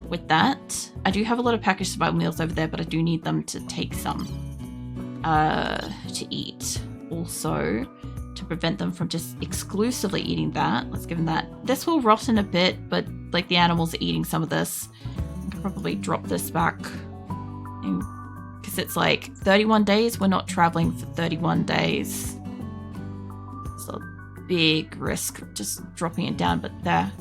with that. I do have a lot of packaged survival meals over there, but I do need them to take some to eat. Also, to prevent them from just exclusively eating that, let's give them that. This will rot in a bit, but like the animals are eating some of this. I could probably drop this back because it's like 31 days. We're not traveling for 31 days. It's a big risk just dropping it down, but there.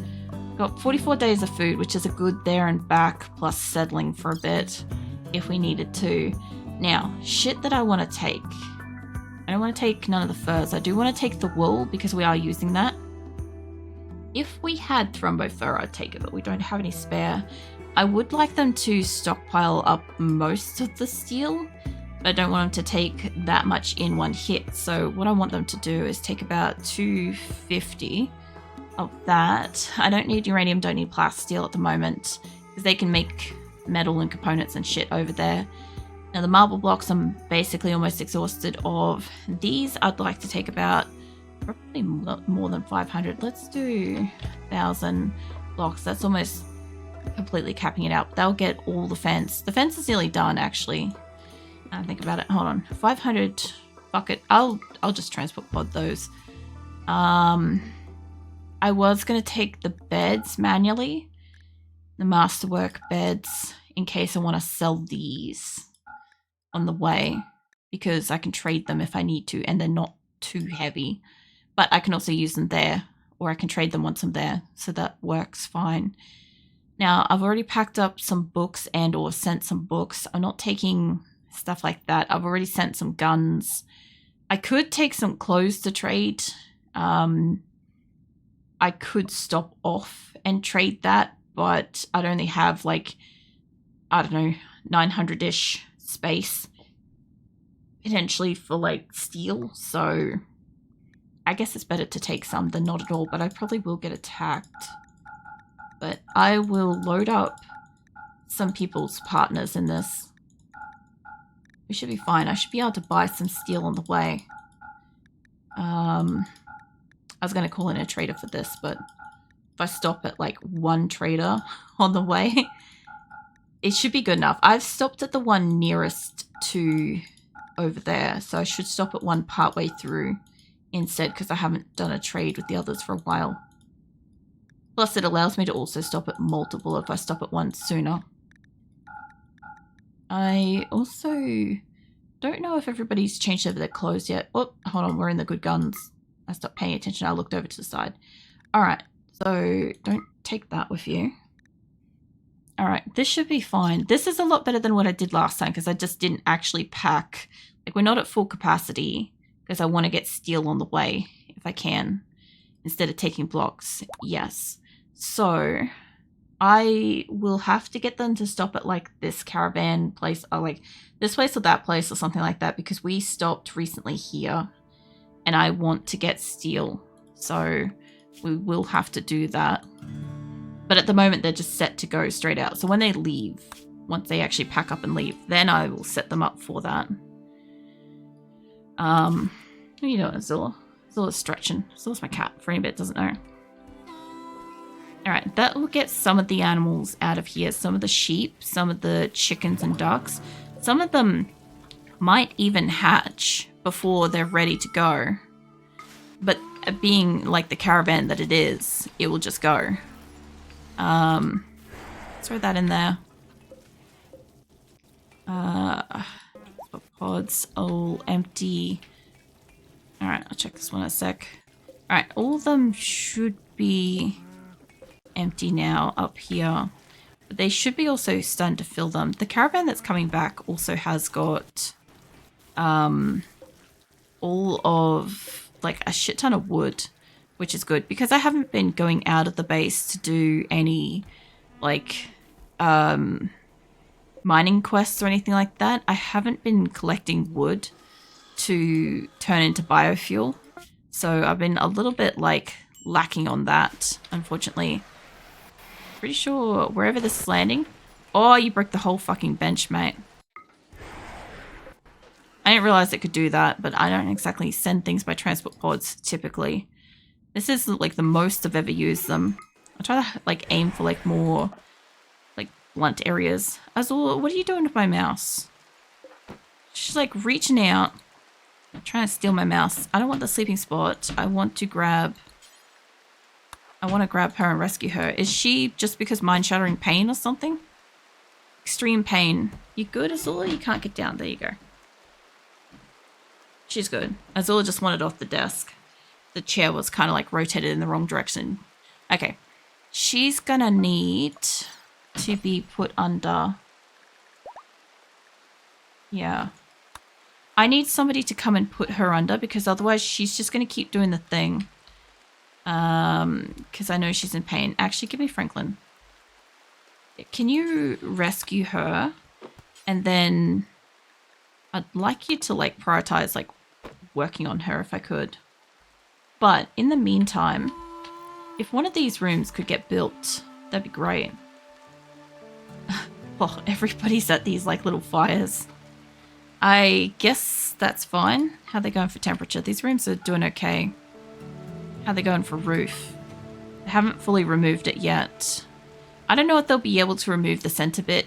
Got 44 days of food, which is a good there and back, plus settling for a bit if we needed to. Now, shit that I want to take. I don't want to take none of the furs. I do want to take the wool because we are using that. If we had thrombo fur, I'd take it, but we don't have any spare. I would like them to stockpile up most of the steel, but I don't want them to take that much in one hit. So what I want them to do is take about 250 of that. I don't need uranium, don't need plasteel at the moment, because they can make metal and components and shit over there. Now the marble blocks I'm basically almost exhausted of. These I'd like to take about probably more than 500. Let's do 1,000 blocks. That's almost completely capping it out. They'll get all the fence. The fence is nearly done actually. I think about it. Hold on. 500. Fuck it. I'll just transport pod those. I was going to take the beds manually, the masterwork beds, in case I want to sell these on the way, because I can trade them if I need to, and they're not too heavy. But I can also use them there, or I can trade them once I'm there, so that works fine. Now, I've already packed up some books and or sent some books. I'm not taking stuff like that. I've already sent some guns. I could take some clothes to trade. I could stop off and trade that, but I'd only have like, I don't know, 900-ish space potentially for like steel. So I guess it's better to take some than not at all, but I probably will get attacked. But I will load up some people's partners in this. We should be fine. I should be able to buy some steel on the way. I was going to call in a trader for this, but if I stop at like one trader on the way, it should be good enough. I've stopped at the one nearest to over there, so I should stop at one partway through instead, because I haven't done a trade with the others for a while. Plus, it allows me to also stop at multiple if I stop at one sooner. I also don't know if everybody's changed over their clothes yet. Oh, hold on, we're in the good guns. I stopped paying attention. I looked over to the side. Alright, so don't take that with you. Alright, this should be fine. This is a lot better than what I did last time, because I just didn't actually pack. Like, we're not at full capacity, because I want to get steel on the way, if I can, instead of taking blocks. Yes. So, I will have to get them to stop at, like, this caravan place, or, like, this place or that place, or something like that, because we stopped recently here. And I want to get steel, so we will have to do that. But at the moment, they're just set to go straight out. So when they leave, once they actually pack up and leave, then I will set them up for that. What are you doing, Zilla? Zilla's stretching. Zilla's my cat, for anybody that doesn't know. Alright, that will get some of the animals out of here. Some of the sheep, some of the chickens and ducks. Some of them might even hatch before they're ready to go. But being like the caravan that it is, it will just go. Throw that in there. Pods all empty. Alright, I'll check this one in a sec. Alright, all of them should be empty now up here. But they should be also starting to fill them. The caravan that's coming back also has got all of like a shit ton of wood, which is good because I haven't been going out of the base to do any like mining quests or anything like that. I haven't been collecting wood to turn into biofuel, so I've been a little bit like lacking on that, unfortunately. Pretty sure wherever this is landing. Oh, you broke the whole fucking bench, mate. I didn't realize it could do that, but I don't exactly send things by transport pods typically. This is like the most I've ever used them. I try to like aim for like more like blunt areas. Azula, what are you doing with my mouse? She's like reaching out, trying to steal my mouse. I don't want the sleeping spot. I want to grab her and rescue her. Is she just because mind-shattering pain or something? Extreme pain. You good, Azula? You can't get down. There you go. She's good. Azula just wanted off the desk. The chair was kind of like rotated in the wrong direction. Okay. She's gonna need to be put under. Yeah. I need somebody to come and put her under because otherwise she's just gonna keep doing the thing. Because I know she's in pain. Actually, give me Franklin. Can you rescue her? And then I'd like you to like prioritize like working on her if I could. But in the meantime, if one of these rooms could get built, that'd be great. Oh, everybody's at these like little fires. I guess that's fine. How are they going for temperature? These rooms are doing okay. How are they going for roof? They haven't fully removed it yet. I don't know if they'll be able to remove the center bit.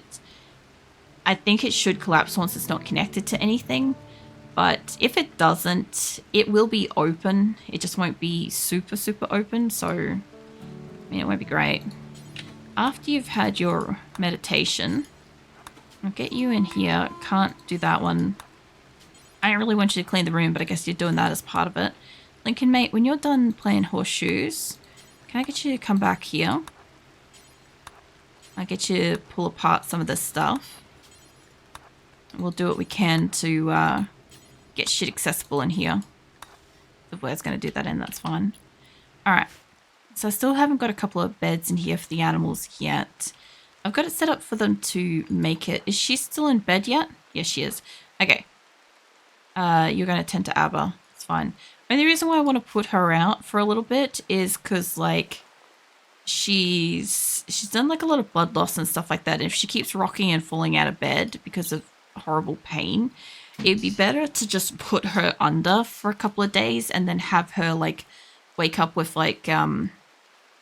I think it should collapse once it's not connected to anything. But if it doesn't, it will be open. It just won't be super, super open. So, I mean, it won't be great. After you've had your meditation, I'll get you in here. Can't do that one. I don't really want you to clean the room, but I guess you're doing that as part of it. Lincoln, mate, when you're done playing horseshoes, can I get you to come back here? I'll get you to pull apart some of this stuff. We'll do what we can to get shit accessible in here. If we're going to do that in, that's fine. Alright. So I still haven't got a couple of beds in here for the animals yet. I've got it set up for them to make it. Is she still in bed yet? Yes, she is. Okay. You're going to tend to Abba. It's fine. And the reason why I want to put her out for a little bit is because, like, she's done, like, a lot of blood loss and stuff like that. And if she keeps rocking and falling out of bed because of horrible pain, it'd be better to just put her under for a couple of days and then have her, like, wake up with, like, I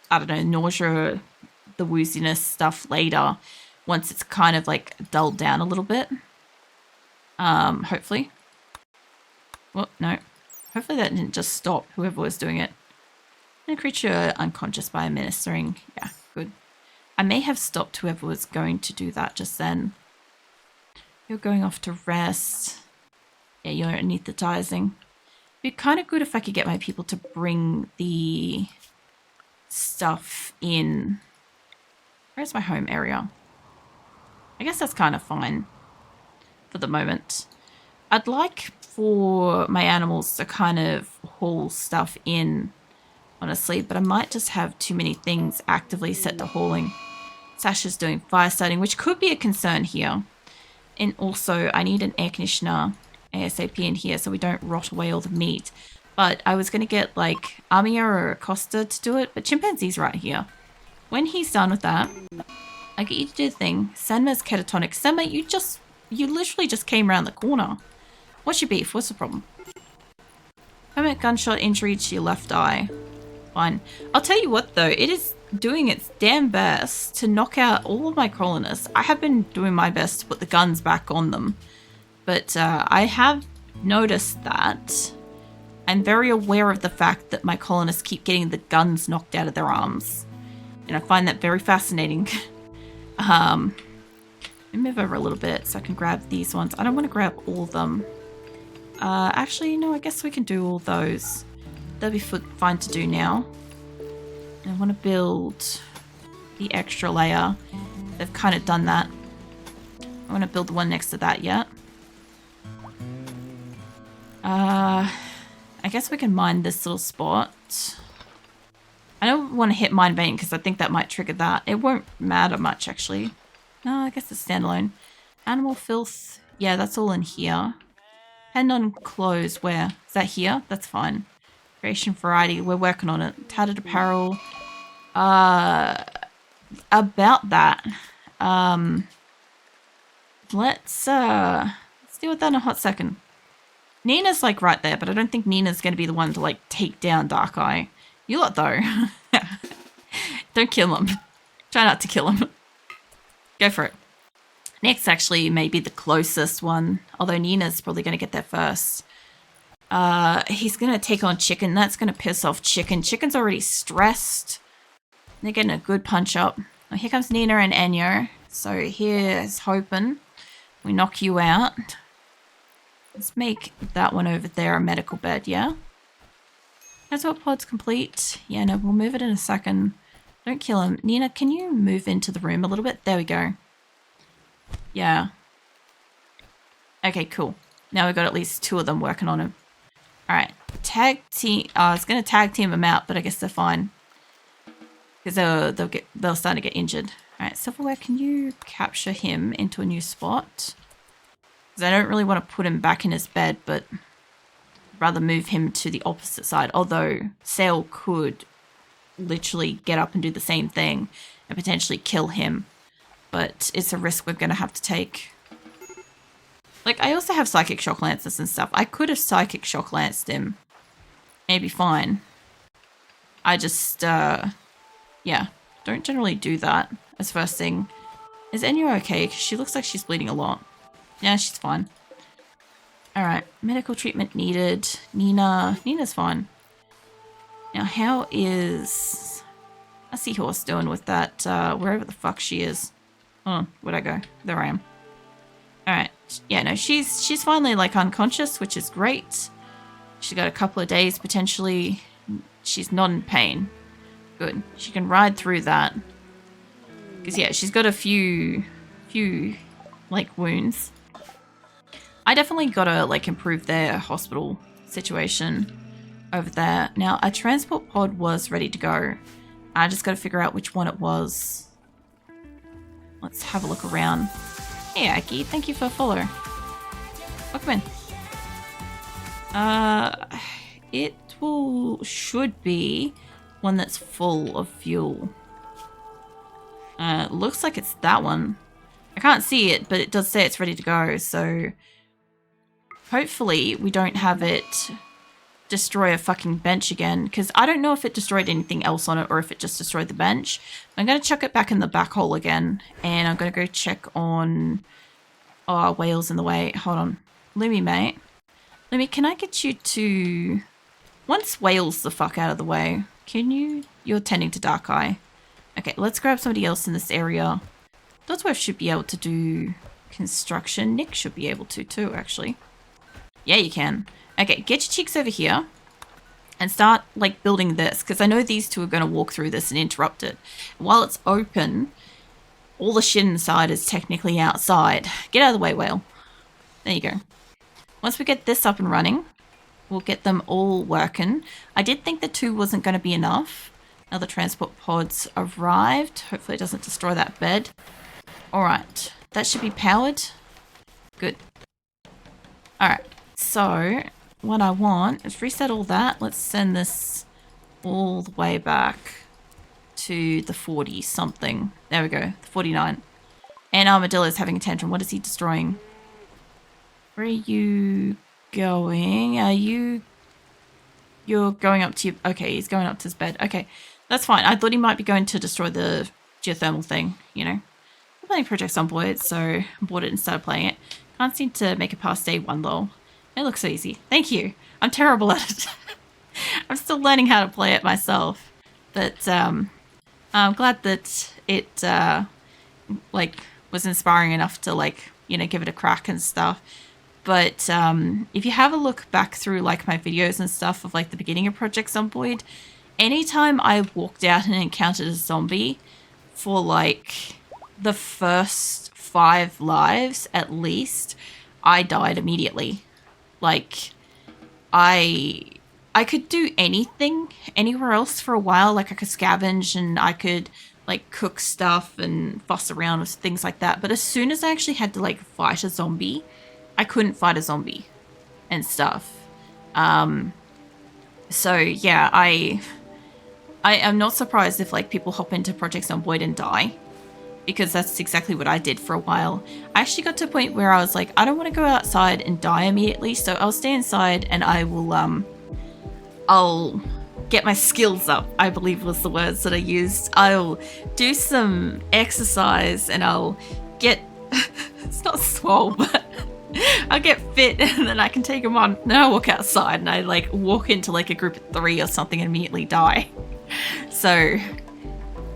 don't know, nausea, the wooziness stuff later once it's kind of, like, dulled down a little bit. Hopefully. Well, no. Hopefully that didn't just stop whoever was doing it. A creature unconscious by administering. Yeah, good. I may have stopped whoever was going to do that just then. You're going off to rest. Yeah, you're anesthetizing. It'd be kind of good if I could get my people to bring the stuff in. Where's my home area? I guess that's kind of fine for the moment. I'd like for my animals to kind of haul stuff in, honestly, but I might just have too many things actively set to hauling. Sasha's doing fire starting, which could be a concern here. And also, I need an air conditioner ASAP in here so we don't rot away all the meat. But I was going to get, like, Amia or Costa to do it, but Chimpanzee's right here. When he's done with that, I get you to do the thing. Senma's catatonic. Senma, you literally just came around the corner. What's your beef? What's the problem? Permanent gunshot injury to your left eye. Fine. I'll tell you what, though. It is doing its damn best to knock out all of my colonists. I have been doing my best to put the guns back on them. But I have noticed that I'm very aware of the fact that my colonists keep getting the guns knocked out of their arms. And I find that very fascinating. Let me move over a little bit so I can grab these ones. I don't want to grab all of them. Actually, no, I guess we can do all those. That'll be fine to do now. And I want to build the extra layer. They've kind of done that. I want to build the one next to that yet. I guess we can mine this little spot. I don't want to hit mine vein because I think that might trigger that. It won't matter much, actually. No, I guess it's standalone. Animal filth. Yeah, that's all in here. Pen on clothes. Where? Is that here? That's fine. Creation variety. We're working on it. Tattered apparel. About that. Let's deal with that in a hot second. Nina's like right there, but I don't think Nina's going to be the one to like take down Dark Eye. You lot though. Don't kill him. Try not to kill him. Go for it. Next actually may be the closest one, although Nina's probably going to get there first. He's going to take on Chicken. That's going to piss off Chicken. Chicken's already stressed. They're getting a good punch up. Oh, here comes Nina and Enyo. So here's hoping we knock you out. Let's make that one over there a medical bed, yeah? That's what pod's complete. Yeah, no, we'll move it in a second. Don't kill him. Nina, can you move into the room a little bit? There we go. Yeah. Okay, cool. Now we've got at least 2 of them working on him. Alright. Tag team. I was going to tag team them out, but I guess they're fine. Because they'll start to get injured. Alright, Silverware, can you capture him into a new spot? Because I don't really want to put him back in his bed, but rather move him to the opposite side. Although Sail could literally get up and do the same thing and potentially kill him. But it's a risk we're going to have to take. Like, I also have Psychic Shock Lances and stuff. I could have Psychic Shock Lanced him. Maybe fine. I just, yeah, don't generally do that as first thing. Is Enyo okay? Because she looks like she's bleeding a lot. Yeah, she's fine. Alright, medical treatment needed. Nina's fine. Now, how is a seahorse doing with that, wherever the fuck she is? Oh, where'd I go? There I am. Alright. Yeah, no, she's finally, like, unconscious, which is great. She's got a couple of days, potentially. She's not in pain. Good. She can ride through that. Because, yeah, she's got a few, like, wounds. I definitely gotta, like, improve their hospital situation over there. Now, a transport pod was ready to go. I just gotta figure out which one it was. Let's have a look around. Hey, Aki, thank you for a follow. Welcome in. It should be one that's full of fuel. Looks like it's that one. I can't see it, but it does say it's ready to go, so hopefully we don't have it destroy a fucking bench again, because I don't know if it destroyed anything else on it or if it just destroyed the bench. I'm going to chuck it back in the back hole again, and I'm going to go check on... Oh, whale's in the way. Hold on. Lumi, mate. Lumi, can I get you to... Once whale's the fuck out of the way, can you... You're tending to Dark Eye. Okay, let's grab somebody else in this area. Dodsworth should be able to do construction. Nick should be able to too, actually. Yeah, you can. Okay, get your cheeks over here and start, like, building this, because I know these two are going to walk through this and interrupt it. While it's open, all the shit inside is technically outside. Get out of the way, whale. There you go. Once we get this up and running, we'll get them all working. I did think the 2 wasn't going to be enough. Now the transport pods arrived. Hopefully it doesn't destroy that bed. Alright, that should be powered. Good. Alright, so... What I want is reset all that. Let's send this all the way back to the 40 something. There we go, the 49. And Armadillo's having a tantrum. What is he destroying? Where are you going? Are you... You're going up to your... Okay, he's going up to his bed. Okay, that's fine. I thought he might be going to destroy the geothermal thing, you know. I'm playing Project Zomboid, so I bought it and started playing it. Can't seem to make it past day 1 though. It looks so easy. Thank you. I'm terrible at it. I'm still learning how to play it myself. But I'm glad that it like was inspiring enough to, like, you know, give it a crack and stuff. But if you have a look back through, like, my videos and stuff of, like, the beginning of Project Zomboid, anytime I walked out and encountered a zombie for, like, the first 5 lives at least, I died immediately. Like, I could do anything anywhere else for a while. Like, I could scavenge and I could, like, cook stuff and fuss around with things like that. But as soon as I actually had to, like, fight a zombie, I couldn't fight a zombie and stuff. So, yeah, I am not surprised if, like, people hop into Project Zomboid and die. Because that's exactly what I did for a while. I actually got to a point where I was like, I don't want to go outside and die immediately, so I'll stay inside and I will, I'll get my skills up, I believe was the words that I used. I'll do some exercise and I'll get, it's not swole, but I'll get fit and then I can take them on. Then I walk outside and I like walk into like a group of 3 or something and immediately die. So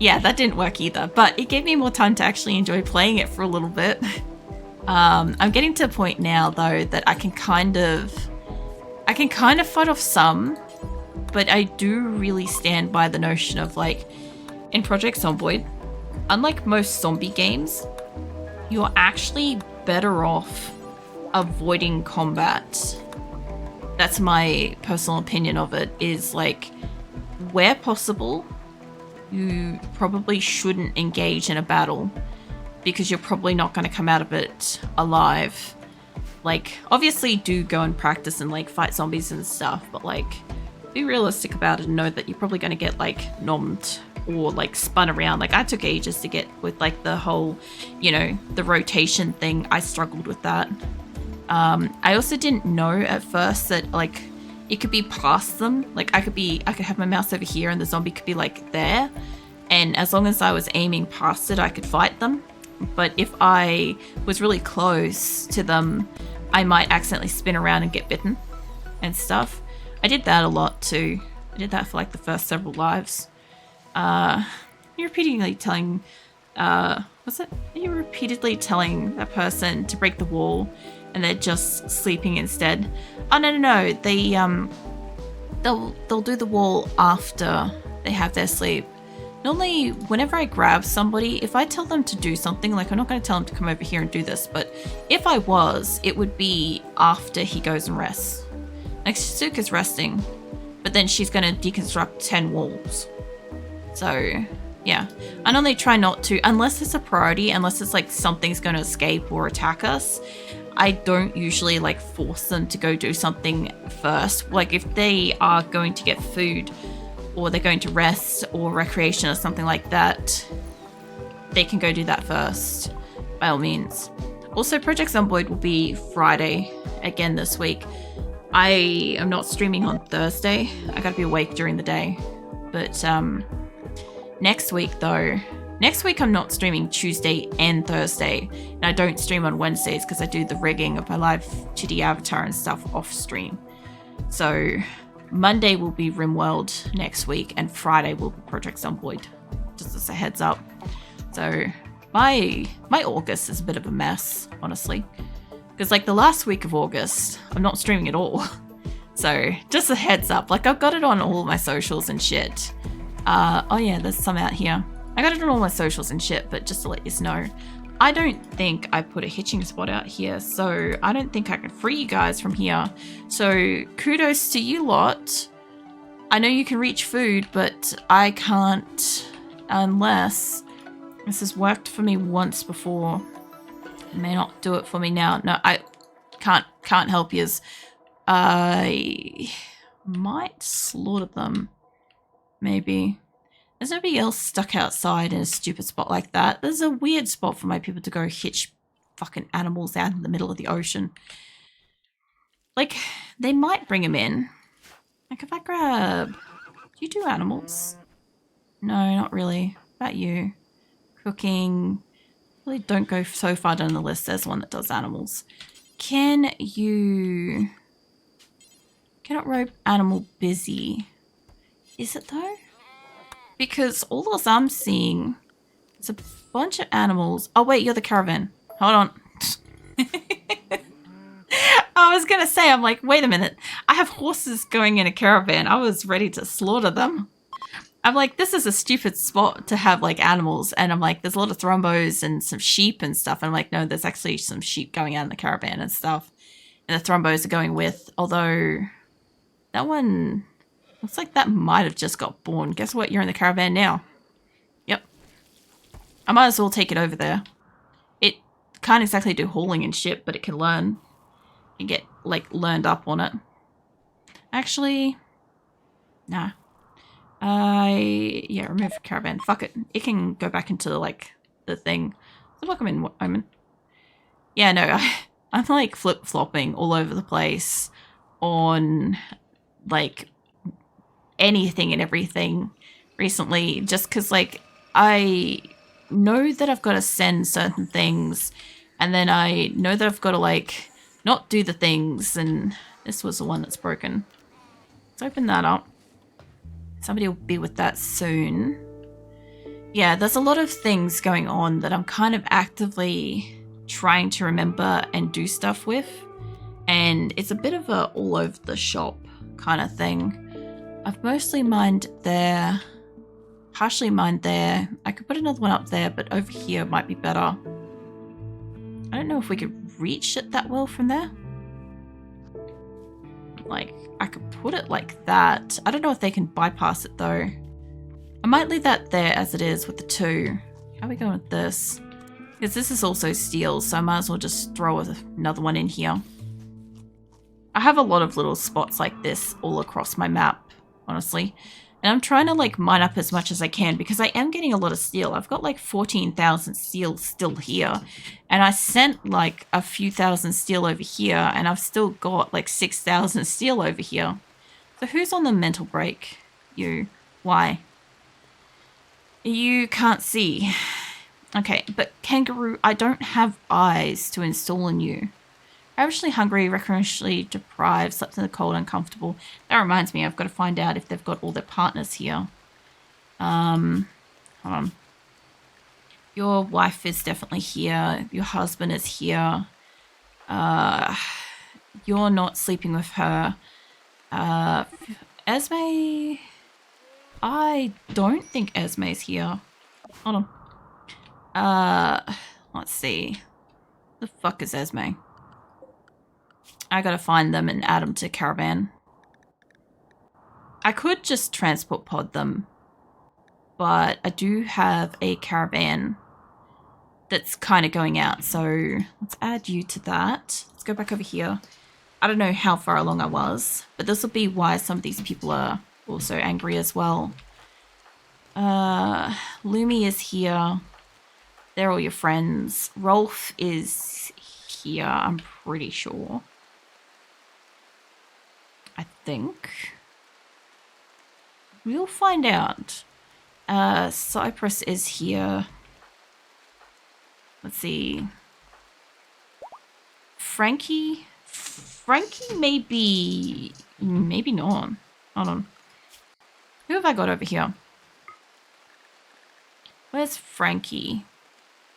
yeah, that didn't work either, but it gave me more time to actually enjoy playing it for a little bit. I'm getting to a point now though that I can kind of fight off some, but I do really stand by the notion of like, in Project Zomboid, unlike most zombie games, you're actually better off avoiding combat. That's my personal opinion of it, is like, where possible, you probably shouldn't engage in a battle because you're probably not going to come out of it alive. Like, obviously do go and practice and like fight zombies and stuff, but like, be realistic about it and know that you're probably going to get like nommed or like spun around. Like, I took ages to get with like the whole, you know, the rotation thing. I struggled with that. I also didn't know at first that like it could be past them. Like I could have my mouse over here and the zombie could be like there, and as long as I was aiming past it, I could fight them. But if I was really close to them, I might accidentally spin around and get bitten and stuff. I did that a lot too. I did that for like the first several lives. You're repeatedly telling, You're repeatedly telling that person to break the wall and they're just sleeping instead. Oh, no. They'll do the wall after they have their sleep. Normally, whenever I grab somebody, if I tell them to do something, like I'm not going to tell them to come over here and do this, but if I was, it would be after he goes and rests. Like, Suzuka's resting, but then she's going to deconstruct 10 walls. So, yeah. I normally try not to, unless it's a priority, unless it's like something's going to escape or attack us. I don't usually like force them to go do something first. Like, if they are going to get food, or they're going to rest or recreation or something like that, they can go do that first, by all means. Also, Project Zomboid will be Friday again this week. I am not streaming on Thursday. I gotta be awake during the day. But next week I'm not streaming Tuesday and Thursday. And I don't stream on Wednesdays because I do the rigging of my live 2D avatar and stuff off stream. So Monday will be RimWorld next week, and Friday will be Project Zomboid, just as a heads up. So my August is a bit of a mess, honestly, because like the last week of August, I'm not streaming at all. So just a heads up, like I've got it on all my socials and shit. Oh yeah, there's some out here. I got it on all my socials and shit, but just to let you know, I don't think I put a hitching spot out here, so I don't think I can free you guys from here. So kudos to you lot. I know you can reach food, but I can't unless this has worked for me once before. It may not do it for me now. No, I can't help yous. I might slaughter them. Maybe. There's nobody else stuck outside in a stupid spot like that. There's a weird spot for my people to go hitch fucking animals out in the middle of the ocean. Like, they might bring them in. Like, if I grab... Do you do animals? No, not really. What about you? Cooking. Really don't go so far down the list. There's one that does animals. Can you... Cannot rope animal busy. Is it though? Because all else I'm seeing is a bunch of animals. Oh wait, you're the caravan. Hold on. I was gonna say, I'm like, wait a minute. I have horses going in a caravan. I was ready to slaughter them. I'm like, this is a stupid spot to have like animals. And I'm like, there's a lot of thrombos and some sheep and stuff. And I'm like, no, there's actually some sheep going out in the caravan and stuff. And the thrombos are going with, although that one... Looks like that might have just got born. Guess what? You're in the caravan now. Yep. I might as well take it over there. It can't exactly do hauling and shit, but it can learn. You get, like, learned up on it. Actually, nah. Yeah, remove caravan. Fuck it. It can go back into, like, the thing. So look, I'm in Omen. Yeah, no, I'm, like, flip-flopping all over the place on, like... anything and everything recently, just because, like, I know that I've got to send certain things, and then I know that I've got to, like, not do the things, and this was the one that's broken. Let's open that up. Somebody will be with that soon. Yeah, there's a lot of things going on that I'm kind of actively trying to remember and do stuff with, and it's a bit of a all over the shop kind of thing. I've mostly mined there, partially mined there. I could put another one up there, but over here might be better. I don't know if we could reach it that well from there. Like, I could put it like that. I don't know if they can bypass it though. I might leave that there as it is with the 2. How are we going with this? Because this is also steel, so I might as well just throw another one in here. I have a lot of little spots like this all across my map, honestly. And I'm trying to, like, mine up as much as I can because I am getting a lot of steel. I've got like 14,000 steel still here. And I sent like a few thousand steel over here, and I've still got like 6,000 steel over here. So who's on the mental break? You. Why? You can't see. Okay, but kangaroo, I don't have eyes to install in you. Ravishly hungry, recreationally deprived, slept in the cold, uncomfortable. That reminds me, I've got to find out if they've got all their partners here. Hold on. Your wife is definitely here. Your husband is here. You're not sleeping with her. Esme... I don't think Esme's here. Hold on. Let's see. The fuck is Esme? I gotta find them and add them to caravan. I could just transport pod them, but I do have a caravan that's kind of going out, so let's add you to that. Let's go back over here. I don't know how far along I was, but this will be why some of these people are also angry as well. Lumi is here. They're all your friends. Rolf is here, I'm pretty sure. I think. We'll find out. Cyprus is here. Let's see. Frankie? Frankie maybe not. Hold on. Who have I got over here? Where's Frankie?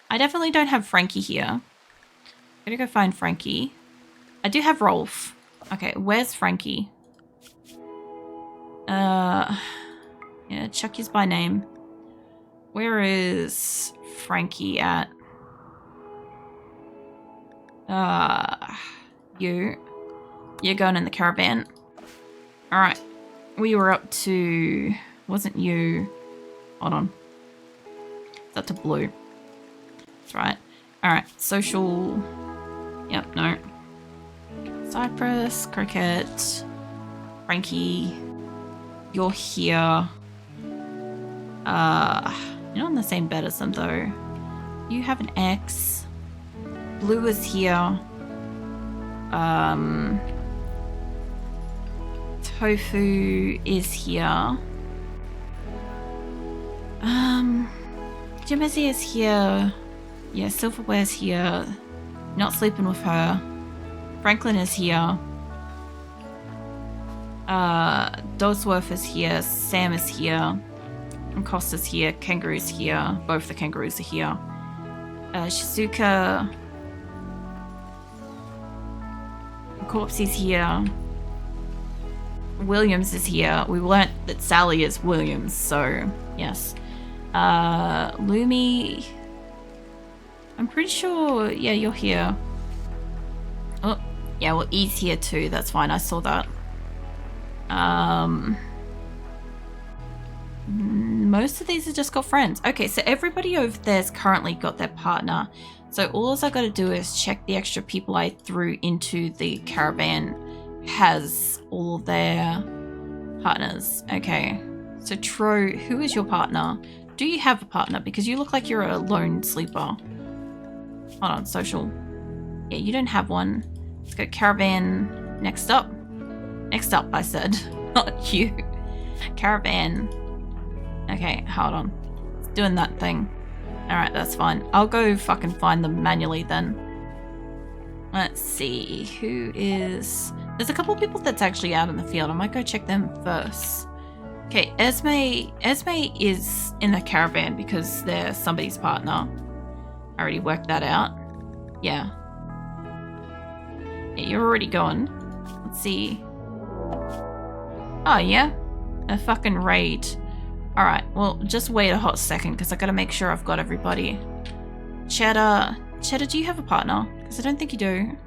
I definitely don't have Frankie here. I'm gonna go find Frankie. I do have Rolf. Okay, where's Frankie? Yeah, Chucky's by name. Where is Frankie at? You're going in the caravan. Alright. We were up to... Wasn't you... Hold on. It's up to blue. That's right. Alright, social... Yep, no. Cypress, Cricket, Frankie, you're here. You're not on the same bed as them though. You have an X. Blue is here. Tofu is here. Jimizzy is here. Yeah, Silverware's here. Not sleeping with her. Franklin is here. Dosworth is here. Sam is here. And Costa's here. Kangaroo's here. Both the kangaroos are here. Shizuka. Corpsey's here. Williams is here. We learnt that Sally is Williams, so yes. Lumi. I'm pretty sure, yeah, you're here. Oh, yeah, well, E's here too. That's fine. I saw that. Most of these have just got friends. Okay, so everybody over there's currently got their partner. So all I got to do is check the extra people I threw into the caravan has all their partners. Okay, so Tro, who is your partner? Do you have a partner? Because you look like you're a lone sleeper. Hold on, social. Yeah, you don't have one. Let's go caravan. Next up. Next up, I said. Not you. Caravan. Okay, hold on. It's doing that thing. Alright, that's fine. I'll go fucking find them manually then. Let's see. Who is... There's a couple of people that's actually out in the field. I might go check them first. Okay, Esme is in the caravan because they're somebody's partner. I already worked that out. Yeah. Yeah, you're already gone. Let's see. Oh, yeah? A fucking raid. Alright, well, just wait a hot second because I gotta make sure I've got everybody. Cheddar, do you have a partner? Because I don't think you do.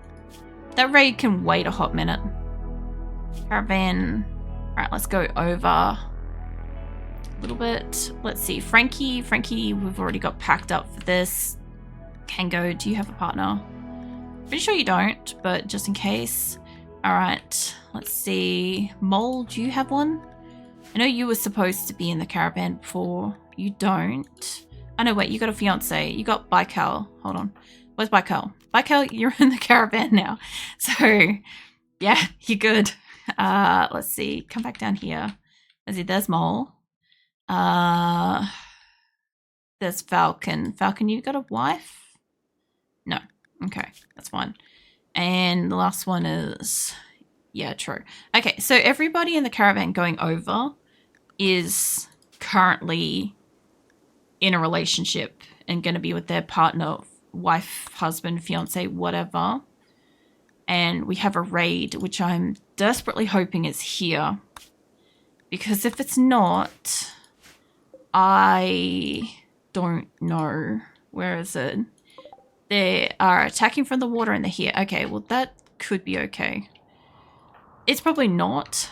That raid can wait a hot minute. Caravan. Alright, let's go over a little bit. Let's see. Frankie, we've already got packed up for this. Kango, do you have a partner? Pretty sure you don't, but just in case. Alright, let's see. Mole, do you have one? I know you were supposed to be in the caravan before. You don't. Oh no, wait, you got a fiance. You got Baikal. Hold on. Where's Baikal? Baikal, you're in the caravan now. So, yeah, you're good. Let's see. Come back down here. There's Mole. There's Falcon. Falcon, you got a wife? No. Okay, that's fine. And the last one is... Yeah, true. Okay, so everybody in the caravan going over is currently in a relationship and going to be with their partner, wife, husband, fiance, whatever. And we have a raid, which I'm desperately hoping is here. Because if it's not, I don't know. Where is it? They are attacking from the water and they're here. Okay, well that could be okay. It's probably not.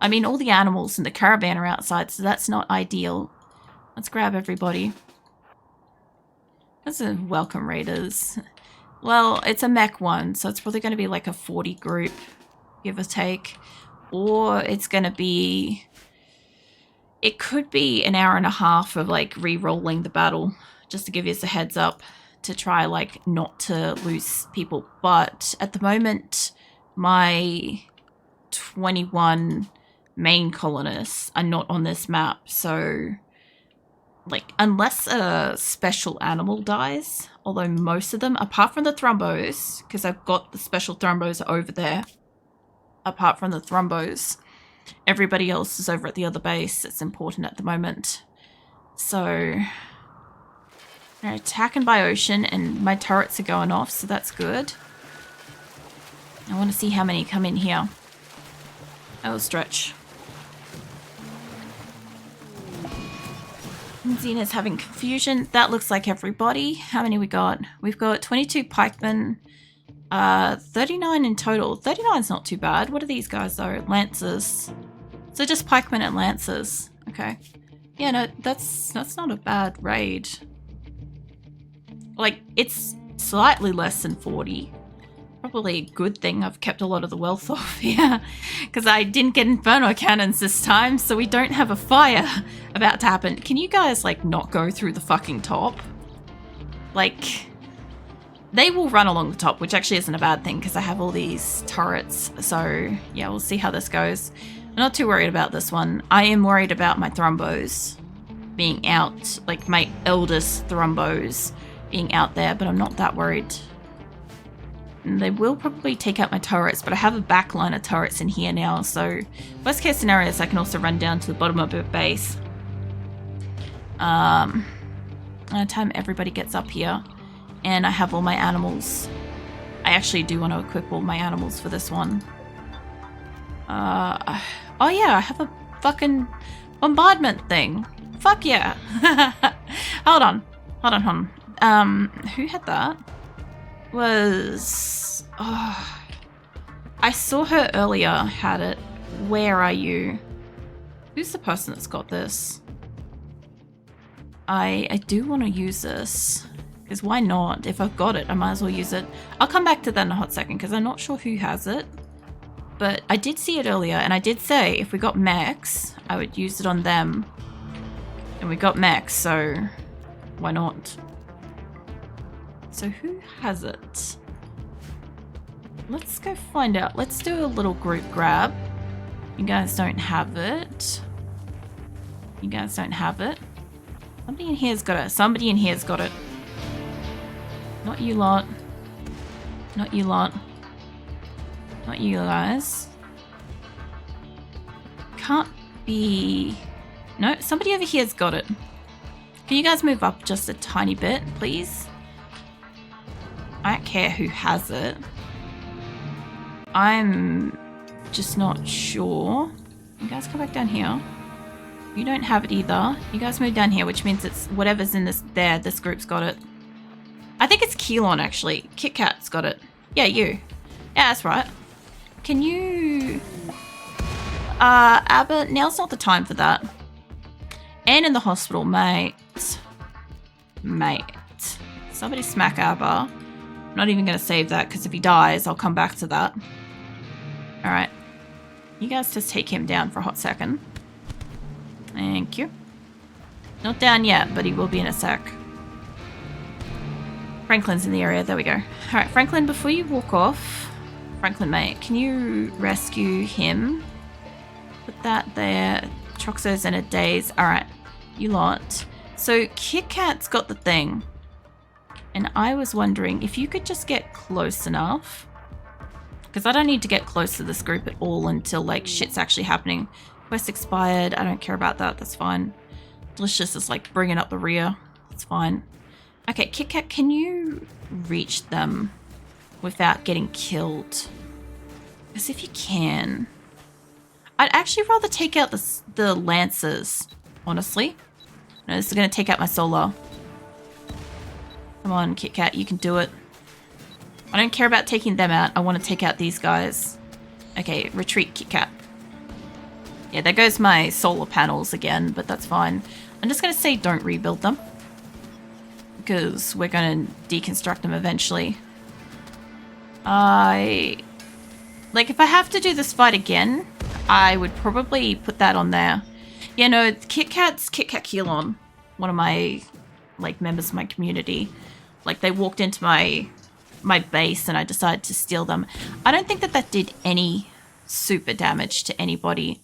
I mean, all the animals in the caravan are outside, so that's not ideal. Let's grab everybody. That's a welcome raiders. Well, it's a mech one, so it's probably going to be like a 40 group, give or take. Or it's going to be... It could be an hour and a half of like re-rolling the battle, just to give you a heads up, to try like not to lose people. But at the moment, my 21 main colonists are not on this map, so like unless a special animal dies, although most of them, apart from the thrombos, because I've got the special thrombos over there, apart from the thrombos, everybody else is over at the other base. It's important at the moment. So they're attacking by ocean and my turrets are going off, so that's good. I want to see how many come in here. Oh, stretch. Xena's having confusion. That looks like everybody. How many we got? We've got 22 pikemen. 39 in total. 39 is not too bad. What are these guys though? Lancers. So just pikemen and lancers. Okay. Yeah, no, that's not a bad raid. Like, it's slightly less than 40. Probably a good thing I've kept a lot of the wealth off here, because I didn't get inferno cannons this time, so we don't have a fire about to happen. Can you guys like not go through the fucking top? Like, they will run along the top, which actually isn't a bad thing because I have all these turrets. So yeah, we'll see how this goes. I'm not too worried about this one. I am worried about my thrombos being out, like my eldest thrombos being out there, but I'm not that worried. They will probably take out my turrets, but I have a back line of turrets in here now, so worst case scenario is I can also run down to the bottom of the base. By the time everybody gets up here, and I have all my animals. I actually do want to equip all my animals for this one. Oh yeah, I have a fucking bombardment thing. Fuck yeah. Hold on. Who had that? I saw her earlier, had it. Where are you? Who's the person that's got this? I do want to use this, because why not? If I've got it, I might as well use it. I'll come back to that in a hot second, because I'm not sure who has it. But I did see it earlier, and I did say if we got mechs, I would use it on them. And we got mechs, so why not? So who has it? Let's go find out. Let's do a little group grab. You guys don't have it. You guys don't have it. Somebody in here's got it. Somebody in here's got it. Not you lot. Not you lot. Not you guys. Can't be... No, somebody over here's got it. Can you guys move up just a tiny bit, please? I don't care who has it. I'm just not sure. You guys come back down here. You don't have it either. You guys move down here, which means it's whatever's in this there. This group's got it. I think it's Keelon, actually. Kit Kat's got it. Yeah, you. Yeah, that's right. Can you... Abbott, now's not the time for that. And in the hospital, mate. Mate. Somebody smack Abba. I'm not even going to save that, because if he dies, I'll come back to that. Alright. You guys just take him down for a hot second. Thank you. Not down yet, but he will be in a sec. Franklin's in the area. There we go. Alright, Franklin, before you walk off... Franklin, mate, can you rescue him? Put that there. Troxos and a daze. Alright, you lot. So, Kit Kat's got the thing. And I was wondering if you could just get close enough. Because I don't need to get close to this group at all until, like, shit's actually happening. Quest expired. I don't care about that. That's fine. Delicious is, like, bringing up the rear. That's fine. Okay, Kit Kat, can you reach them without getting killed? Because if you can... I'd actually rather take out the Lancers, honestly. No, this is going to take out my solar. Come on, Kit Kat, you can do it. I don't care about taking them out. I want to take out these guys. Okay, retreat, Kit Kat. Yeah, there goes my solar panels again, but that's fine. I'm just going to say don't rebuild them. Because we're going to deconstruct them eventually. Like, if I have to do this fight again, I would probably put that on there. Yeah, no, Kit Kat's Kit Kat Keelon, one of my, like, members of my community. Like, they walked into my base and I decided to steal them. I don't think that did any super damage to anybody.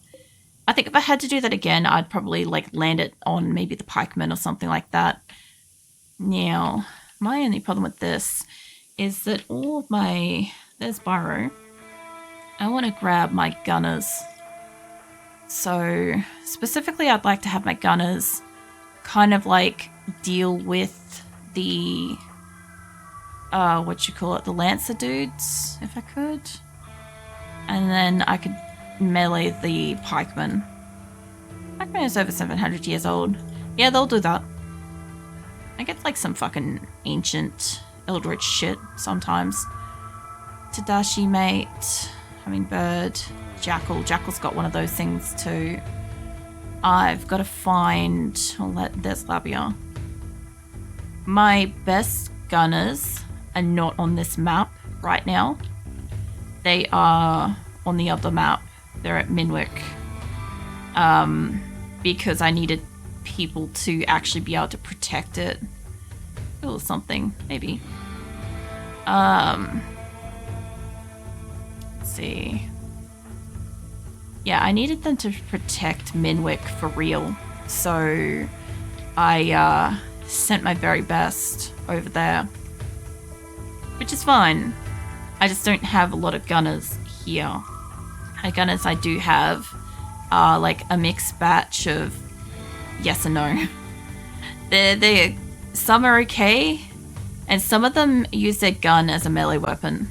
I think if I had to do that again, I'd probably, like, land it on maybe the pikemen or something like that. Now, my only problem with this is that all of my... There's Byro. I want to grab my gunners. So, specifically, I'd like to have my gunners kind of, like, deal with the... the Lancer dudes, if I could. And then I could melee the pikemen. Pikeman is over 700 years old. Yeah, they'll do that. I get like some fucking ancient eldritch shit sometimes. Tadashi, mate. Hummingbird. Jackal. Jackal's got one of those things too. I've got to find... there's Labia. My best gunners are not on this map right now. They are on the other map. They're at Minwick. Because I needed people to actually be able to protect it. Or something, maybe. Let's see. Yeah, I needed them to protect Minwick for real. So I sent my very best over there. Which is fine. I just don't have a lot of gunners here. The gunners I do have are like a mixed batch of yes and no. They're some are okay, and some of them use their gun as a melee weapon.